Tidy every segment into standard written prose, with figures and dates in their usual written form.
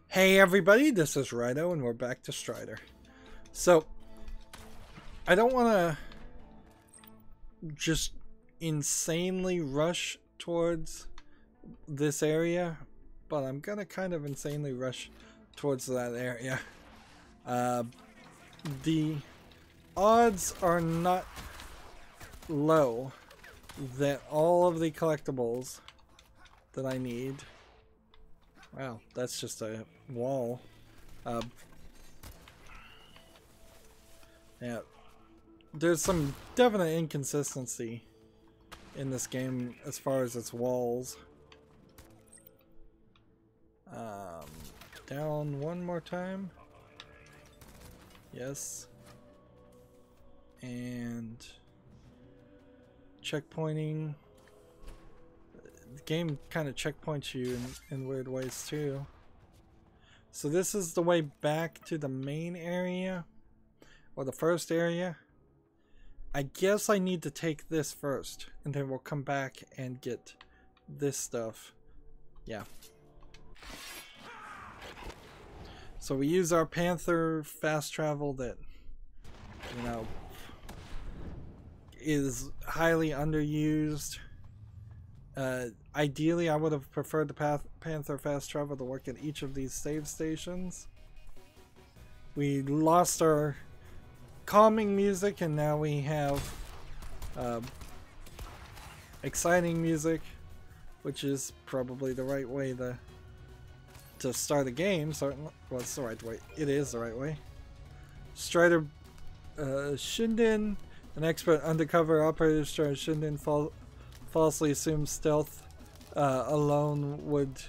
Hey everybody, this is Rydo and we're back to Strider. So, I don't want to just insanely rush towards this area, but I'm going to kind of insanely rush towards that area. The odds are not low that all of the collectibles that I need... Wow, that's just a wall. Yeah, there's some definite inconsistency in this game as far as its walls. Down one more time. Yes. And checkpointing. The game kind of checkpoints you in weird ways too. So this is the way back to the main area, or the first area. I guess I need to take this first, and then we'll come back and get this stuff. Yeah. So we use our Panther fast travel that, you know, is highly underused. Ideally, I would have preferred the Panther fast travel to work at each of these save stations. We lost our calming music, and now we have exciting music, which is probably the right way to start a game. Certainly, well, it's the right way. It is the right way. Strider Shinden, an expert undercover operator, Strider Shinden falsely assumed stealth alone would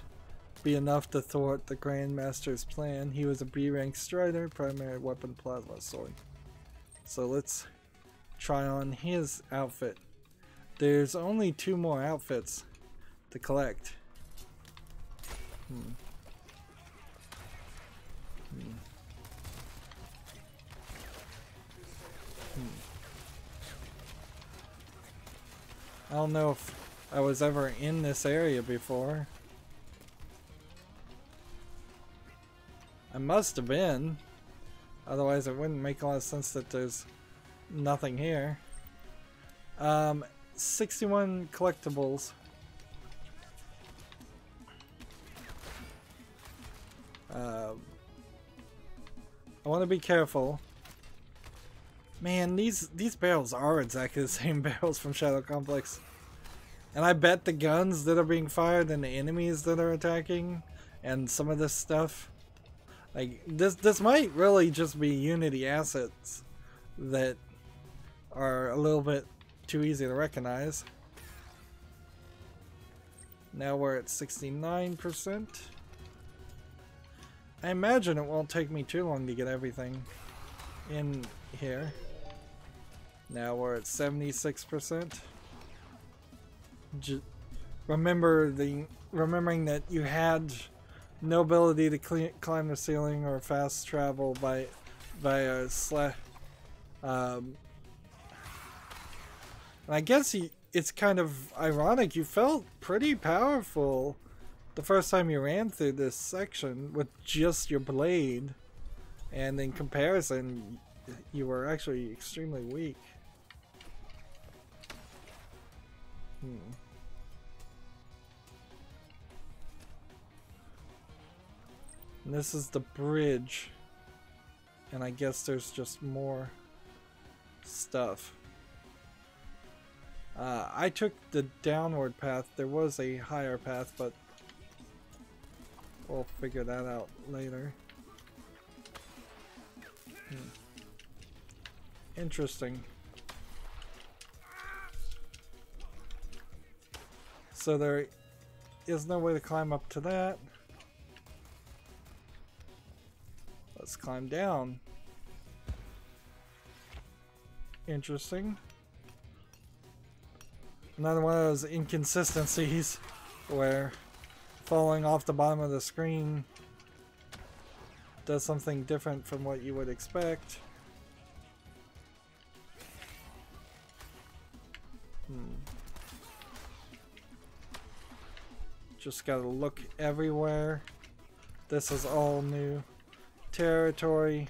be enough to thwart the Grand Master's plan. He was a B-rank Strider, primary weapon plasma sword. So let's try on his outfit. There's only 2 more outfits to collect. I don't know if I was ever in this area before. I must have been. Otherwise it wouldn't make a lot of sense that there's nothing here. 61 collectibles. I want to be careful. Man, these barrels are exactly the same barrels from Shadow Complex. And I bet the guns that are being fired and the enemies that are attacking and some of this stuff, like this might really just be Unity assets that are a little bit too easy to recognize. Now we're at 69%. I imagine it won't take me too long to get everything in here. Now we're at 76%. Remembering that you had no ability to climb the ceiling or fast travel via and I guess it's kind of ironic. You felt pretty powerful the first time you ran through this section with just your blade, and in comparison, you were actually extremely weak. And this is the bridge, and I guess there's just more stuff. I took the downward path. There was a higher path, but we'll figure that out later. Interesting. So there is no way to climb up to that. Let's climb down. Interesting. Another one of those inconsistencies where falling off the bottom of the screen does something different from what you would expect. Just gotta look everywhere. This is all new territory.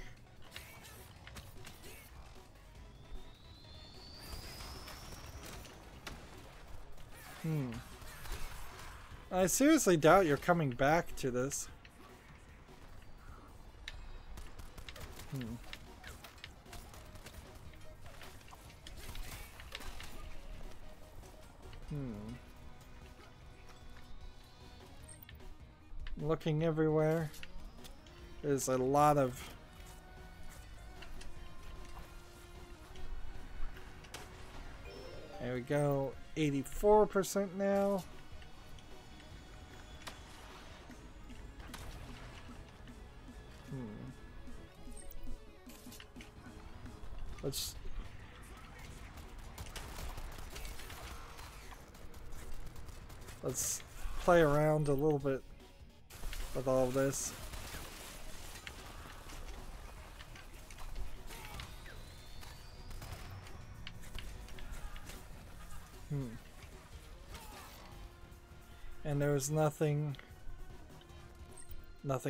I seriously doubt you're coming back to this. Looking everywhere. There's a lot of there we go, 84% now. Let's play around a little bit with all of this. And there's nothing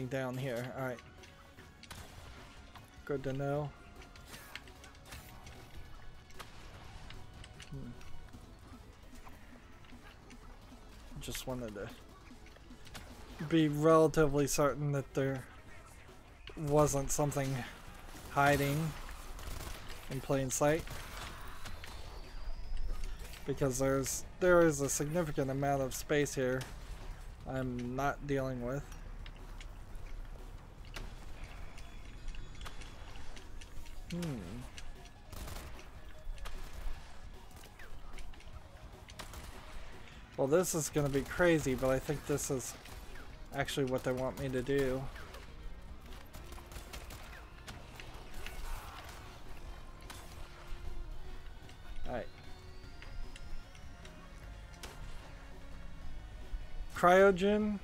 down here. All right. Good to know. Just wanted to be relatively certain that there wasn't something hiding in plain sight, because there is a significant amount of space here I'm not dealing with. Well, this is going to be crazy, but I think this is actually what they want me to do. Alright. Cryogen.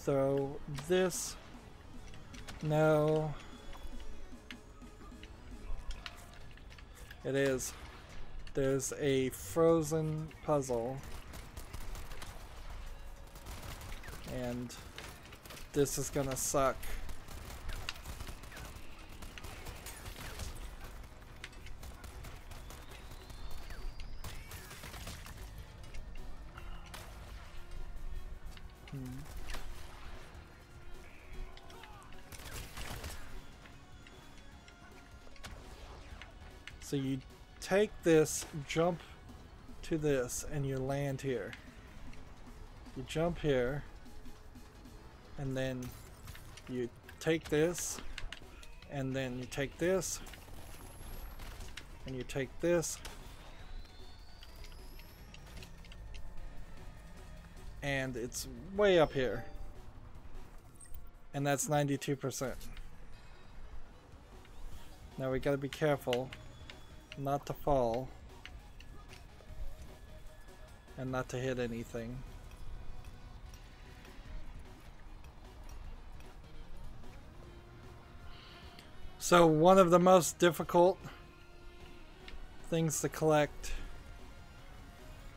So this. No. It is. There's a frozen puzzle, and this is gonna suck. So you take this, jump to this, and you land here. You jump here, and then you take this, and then you take this, and you take this, and it's way up here. And that's 92%. Now we gotta be careful not to fall and not to hit anything. So one of the most difficult things to collect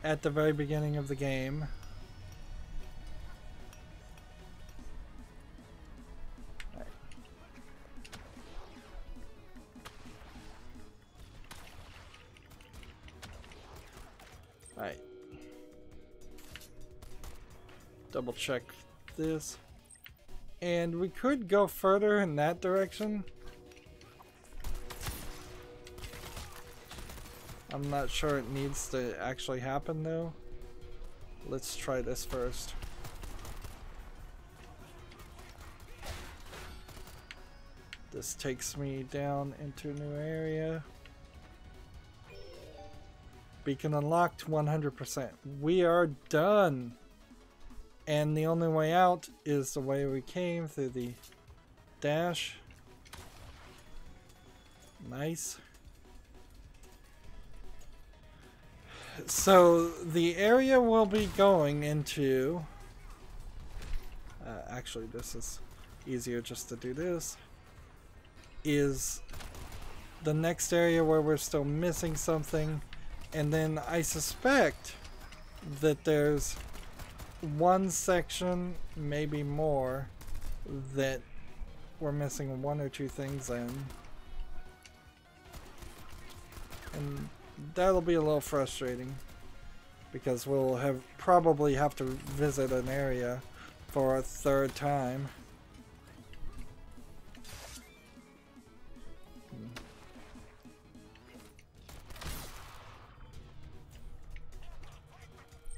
at the very beginning of the game double check this, and we could go further in that direction. I'm not sure it needs to actually happen though. Let's try this first. This takes me down into a new area. Beacon unlocked 100%. We are done. And the only way out is the way we came, through the dash. Nice. So the area we'll be going into, actually this is easier just to do this, is the next area where we're still missing something. And then I suspect that there's one section, maybe more, that we're missing one or two things in. And that'll be a little frustrating, because we'll probably have to visit an area for a third time.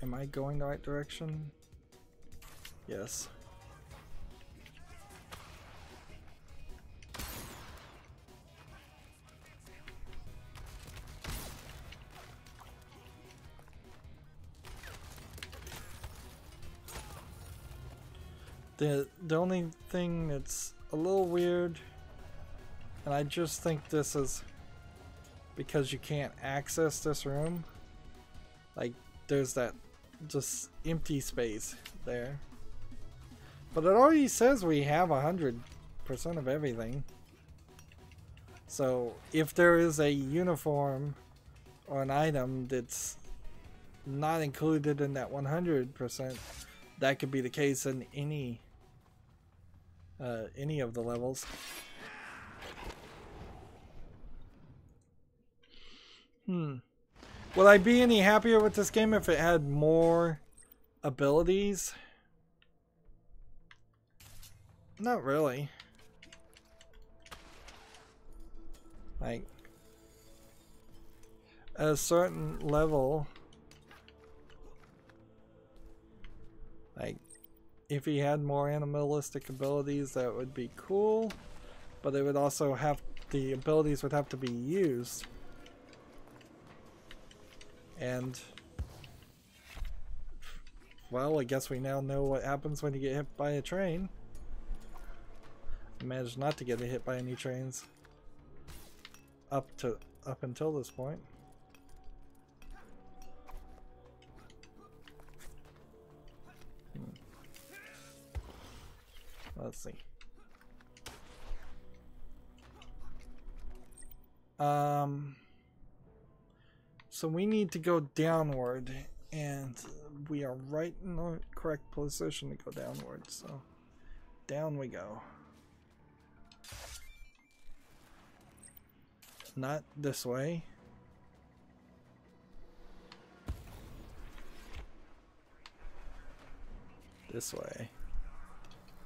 Am I going the right direction? Yes. The only thing that's a little weird, and I just think this is because you can't access this room, like there's that just empty space there, but it already says we have 100% of everything. So if there is a uniform or an item that's not included in that 100%, that could be the case in any of the levels. Would I be any happier with this game if it had more abilities? Not really. Like, at a certain level, like, if he had more animalistic abilities, that would be cool, but it would also have, the abilities would have to be used. And, well, I guess we now know what happens when you get hit by a train. I managed not to get hit by any trains up until this point. Let's see. So we need to go downward, and we are right in the correct position to go downward, so down we go. Not this way. This way.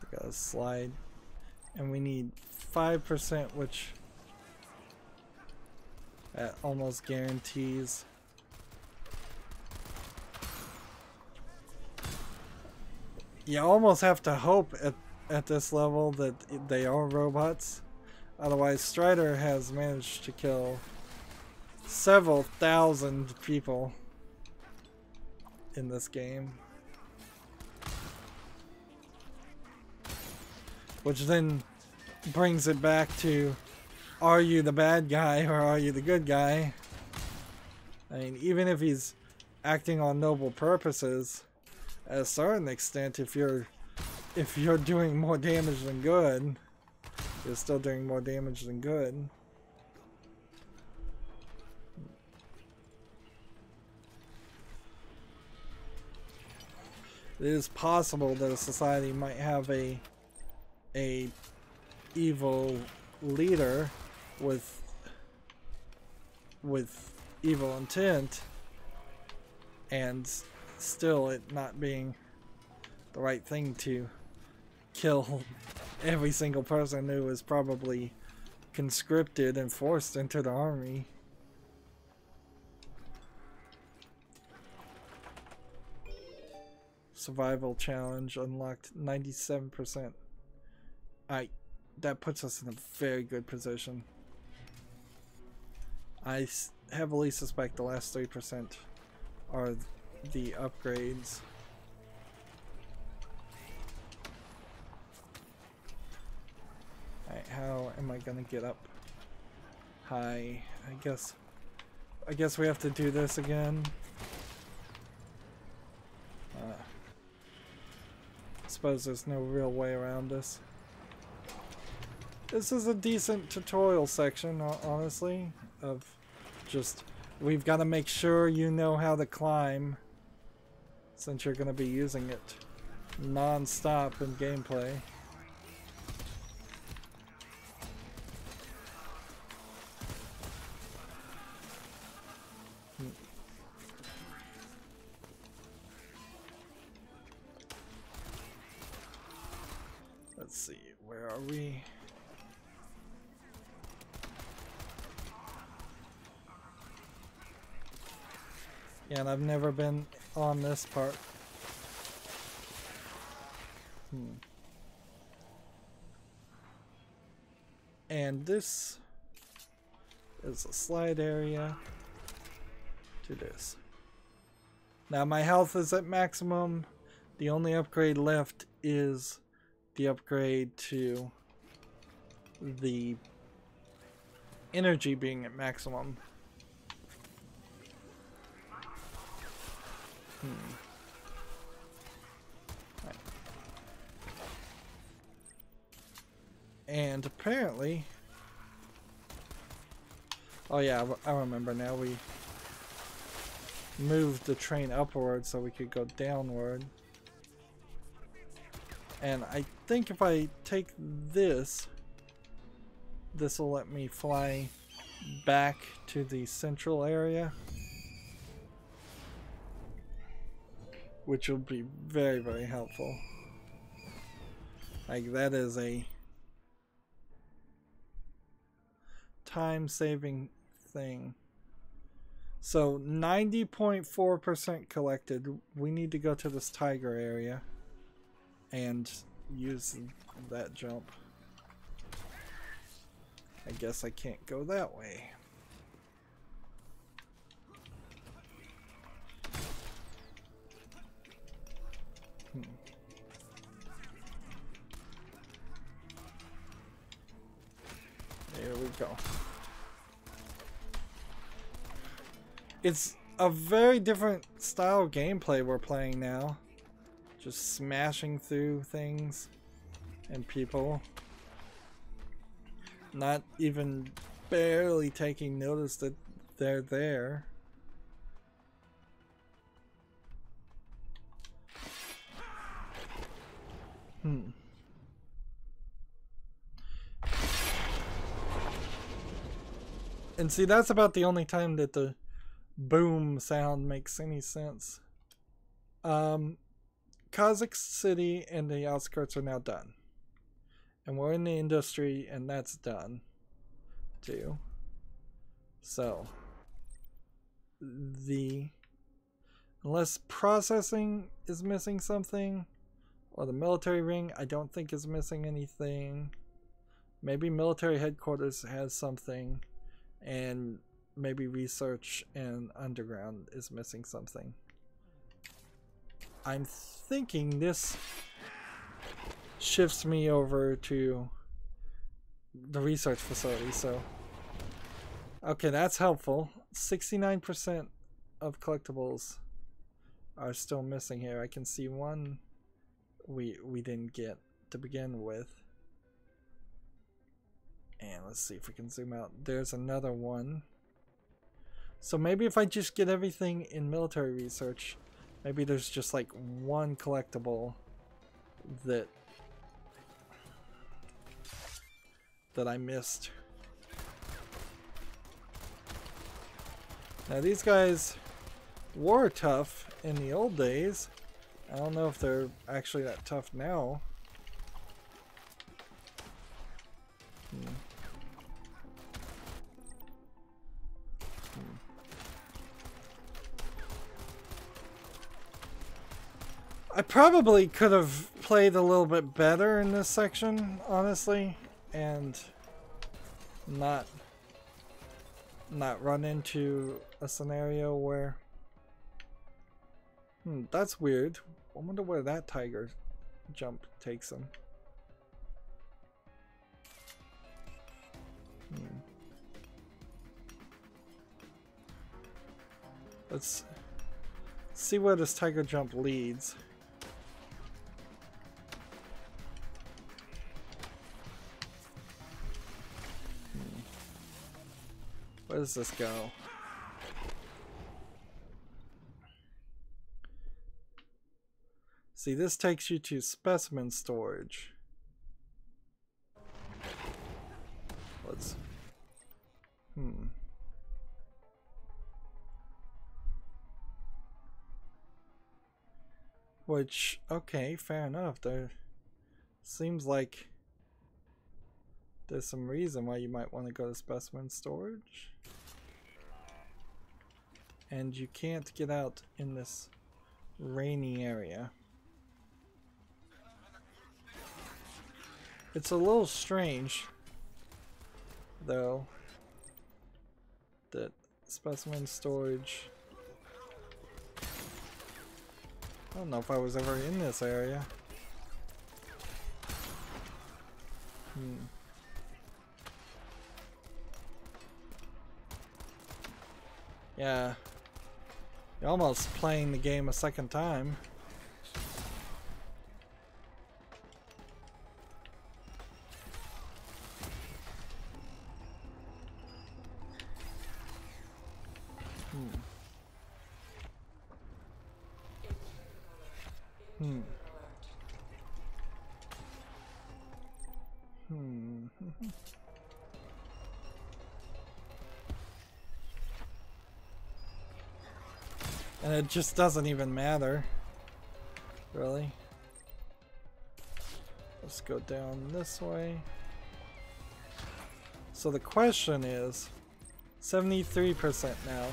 We gotta slide, and we need 5%, which that almost guarantees. You almost have to hope at this level that they are robots. Otherwise, Strider has managed to kill several thousand people in this game. Which then brings it back to, are you the bad guy or are you the good guy? I mean, even if he's acting on noble purposes, at a certain extent, if you're doing more damage than good, you're still doing more damage than good. It is possible that a society might have a evil leader with evil intent, and still it not being the right thing to kill every single person who was probably conscripted and forced into the army. Survival challenge unlocked 97%. That puts us in a very good position. I heavily suspect the last 3% are the upgrades. Alright, how am I gonna get up high? I guess we have to do this again. I suppose there's no real way around this. This is a decent tutorial section, honestly, of just, we've got to make sure you know how to climb since you're going to be using it non-stop in gameplay. Let's see, where are we? Yeah, and I've never been on this part. And this is a slide area to this. Now my health is at maximum. The only upgrade left is the upgrade to the energy being at maximum. Right. And apparently, oh yeah, I remember now, we moved the train upward so we could go downward. And I think if I take this, this will let me fly back to the central area, which will be very, very helpful. Like, that is a time-saving thing. So 90.4% collected. We need to go to this tiger area and use that jump. I guess I can't go that way. There we go. It's a very different style of gameplay we're playing now. Just smashing through things and people. Not even barely taking notice that they're there. And see, that's about the only time that the boom sound makes any sense. Kazakh City and the outskirts are now done. And we're in the industry, and that's done too. So, unless processing is missing something, or the military ring I don't think is missing anything. Maybe military headquarters has something, and maybe research and underground is missing something. I'm thinking this shifts me over to the research facility, so okay, that's helpful. 69% of collectibles are still missing here. I can see one we didn't get to begin with. And let's see if we can zoom out. There's another one. So maybe if I just get everything in military research, maybe there's just like one collectible that I missed. Now these guys were tough in the old days. I don't know if they're actually that tough now. I probably could have played a little bit better in this section, honestly, and not run into a scenario where that's weird. I wonder where that tiger jump takes him. Let's see where this tiger jump leads. Where does this go? See, this takes you to specimen storage. Let's... Which, okay, fair enough. There seems like there's some reason why you might want to go to specimen storage. And you can't get out in this rainy area. It's a little strange, though, that specimen storage... I don't know if I was ever in this area. Yeah. You're almost playing the game a second time. And it just doesn't even matter, really. Let's go down this way. So the question is, 73% now.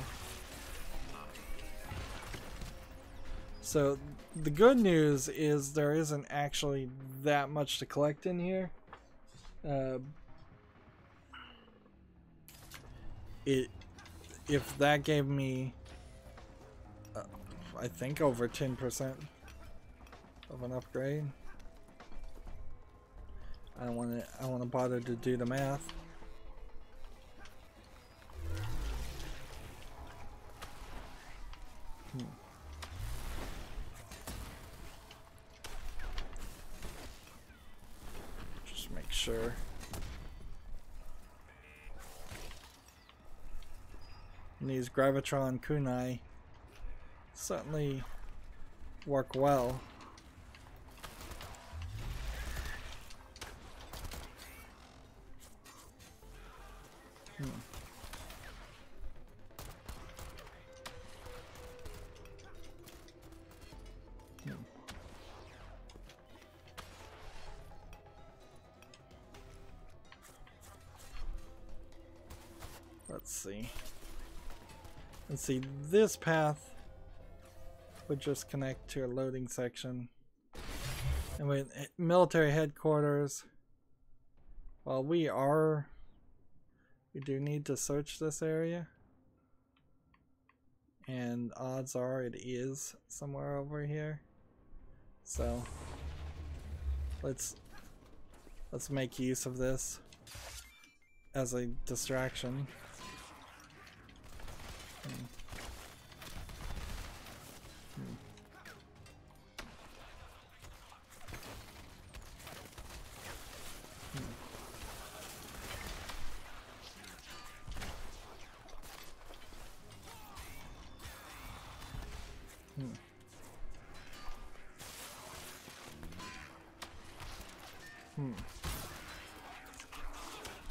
So the good news is there isn't actually that much to collect in here. If that gave me, I think, over 10% of an upgrade. I don't want to bother to do the math. Just make sure. And these Gravitron kunai certainly work well. Let's see, this path would just connect to a loading section. And with military headquarters, well, we do need to search this area. And odds are it is somewhere over here. So let's make use of this as a distraction.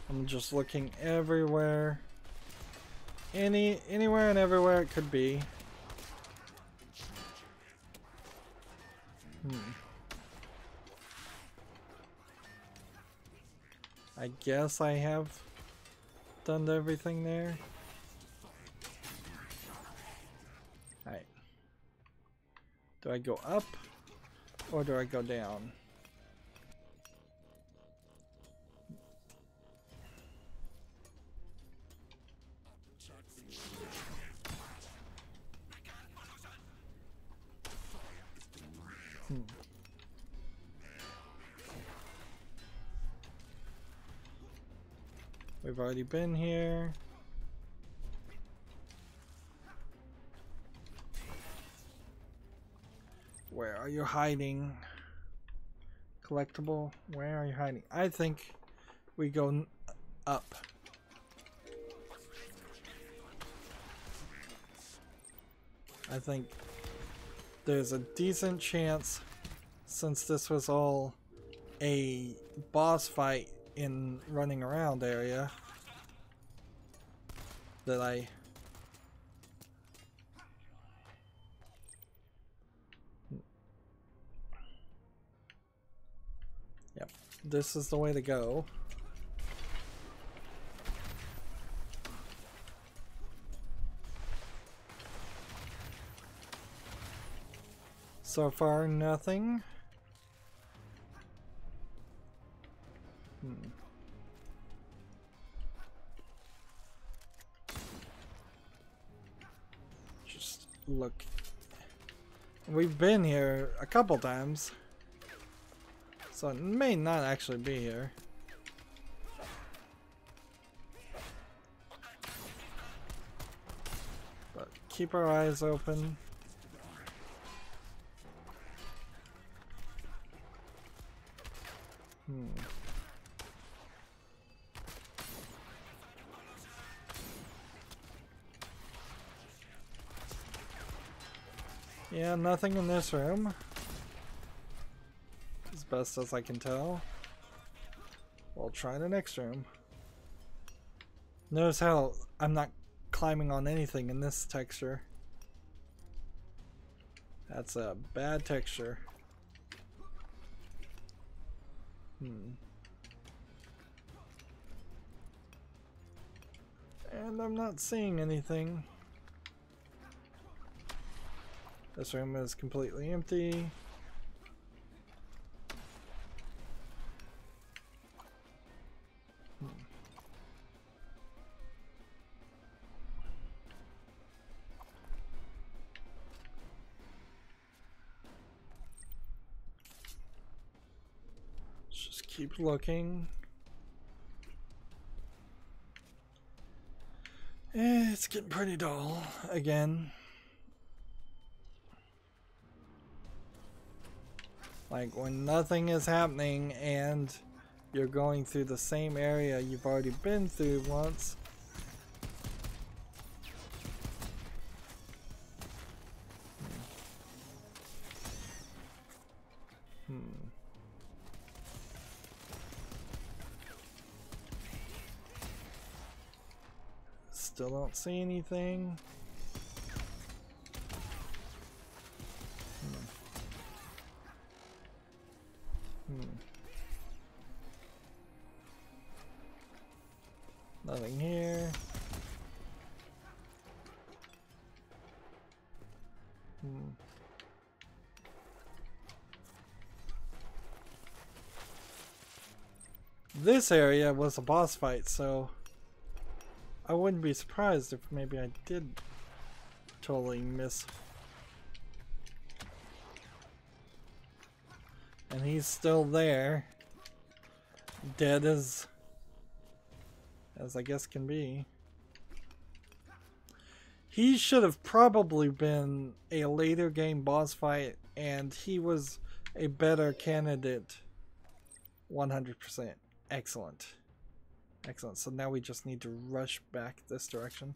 I'm just looking everywhere. Anywhere and everywhere it could be. I guess I have done everything there. Alright. Do I go up or do I go down? We've already been here. Where are you hiding? Collectible, where are you hiding? I think we go up. I think there's a decent chance since this was all a boss fight in running around area, that I yep, this is the way to go. So far, nothing. Just look. We've been here a couple times, so it may not actually be here. But keep our eyes open. Yeah, nothing in this room, as best as I can tell. We'll try the next room. Notice how I'm not climbing on anything in this texture. That's a bad texture. And I'm not seeing anything. This room is completely empty. Let's just keep looking. It's getting pretty dull again. Like when nothing is happening and you're going through the same area you've already been through once. Still don't see anything. Nothing here. This area was a boss fight, so I wouldn't be surprised if maybe I did totally miss. And he's still there, dead as I guess can be. He should have probably been a later game boss fight, and he was a better candidate. 100%. Excellent. Excellent. So now we just need to rush back this direction.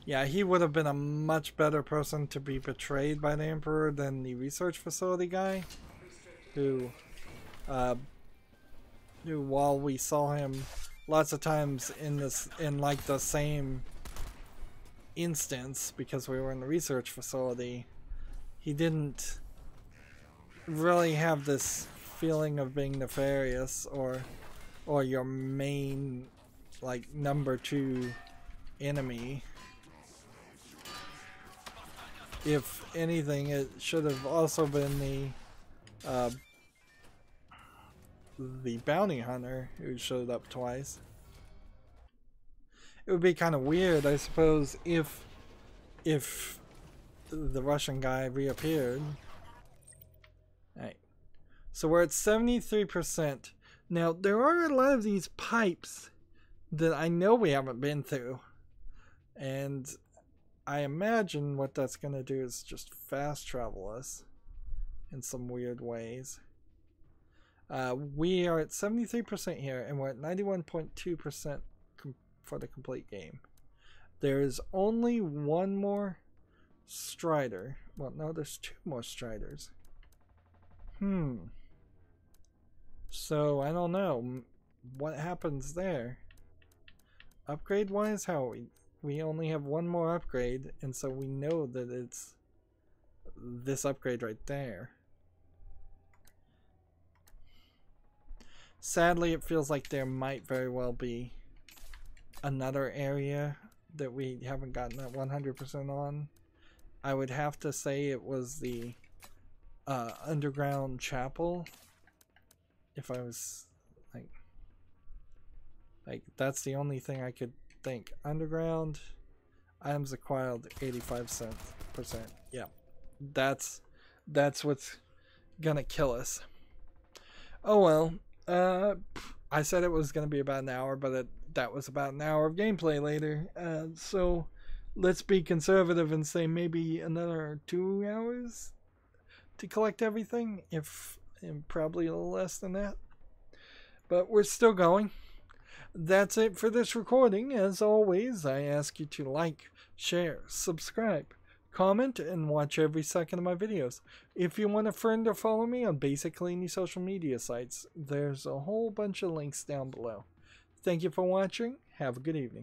Yeah, he would have been a much better person to be betrayed by the Emperor than the research facility guy, who while we saw him lots of times in like the same instance because we were in the research facility, he didn't really have this feeling of being nefarious or your main like number 2 enemy. If anything, it should have also been the bounty hunter who showed up twice. It would be kind of weird, I suppose, if the Russian guy reappeared. Alright. So we're at 73%. Now, there are a lot of these pipes that I know we haven't been through. And I imagine what that's going to do is just fast travel us in some weird ways. We are at 73% here, and we're at 91.2% for the complete game. There is only one more Strider, Well, no, there's 2 more Striders. So, I don't know. What happens there? Upgrade-wise, how we only have 1 more upgrade, and so we know that it's this upgrade right there. Sadly, it feels like there might very well be another area that we haven't gotten that 100% on. I would have to say it was the underground chapel. If I was like that's the only thing I could think. Underground items acquired 85%. Yeah, that's what's gonna kill us. Oh well. I said it was gonna be about an hour, but that was about an hour of gameplay later. So let's be conservative and say maybe another 2 hours to collect everything, and probably a little less than that. But we're still going. That's it for this recording. As always, I ask you to like, share, subscribe, comment, and watch every second of my videos. If you want a friend or follow me on basically any social media sites, there's a whole bunch of links down below. Thank you for watching. Have a good evening.